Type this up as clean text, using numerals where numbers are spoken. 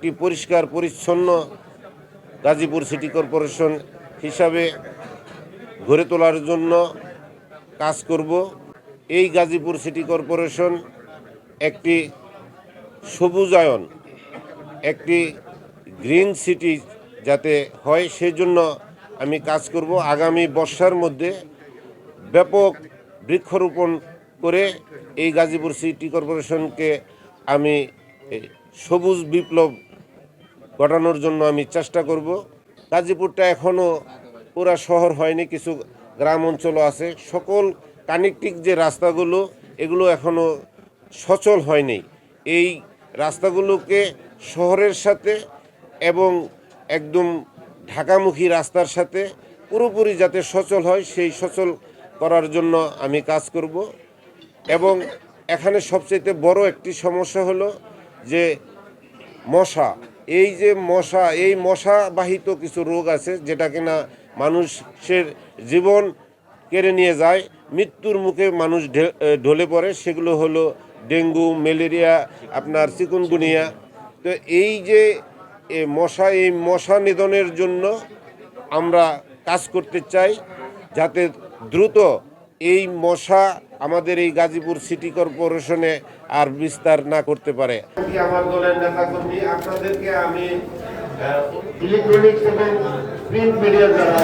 একটি পরিষ্কার পরিচ্ছন্ন গাজীপুর সিটি কর্পোরেশন হিসাবে গড়ে তোলার জন্য কাজ করব। এই গাজীপুর সিটি কর্পোরেশন একটি সবুজায়ন, একটি গ্রিন সিটি যাতে হয় সেজন্য আমি কাজ করব। আগামী বর্ষার মধ্যে ব্যাপক বৃক্ষরোপণ করে এই গাজীপুর সিটি কর্পোরেশনকে আমি সবুজ বিপ্লব ঘটানোর জন্য আমি চেষ্টা করব। গাজীপুরটা এখনও পুরা শহর হয়নি, কিছু গ্রাম অঞ্চলও আছে। সকল কানেক্টিং যে রাস্তাগুলো এগুলো এখনও সচল হয়নি। এই রাস্তাগুলোকে শহরের সাথে এবং একদম ঢাকামুখী রাস্তার সাথে পুরোপুরি যাতে সচল হয় সেই সচল করার জন্য আমি কাজ করব। এবং এখানে সবচেয়ে বড় একটি সমস্যা হলো যে মশা। এই যে মশা, এই মশাবাহিত কিছু রোগ আছে যেটা কিনা মানুষের জীবন কেড়ে নিয়ে যায়, মৃত্যুর মুখে মানুষ ঢলে পড়ে। সেগুলো হলো ডেঙ্গু, ম্যালেরিয়া, আপনার চিকুনগুনিয়া। তো এই যে এই মশা নিধনের জন্য আমরা কাজ করতে চাই যাতে দ্রুত এই মশা আমাদের এই গাজীপুর সিটি কর্পোরেশনে আর বিস্তার না করতে পারে। আমার দলের নেতাকর্মী আপনাদেরকে আমি ইলেকট্রনিক্স এবং প্রিন্ট মিডিয়া যারা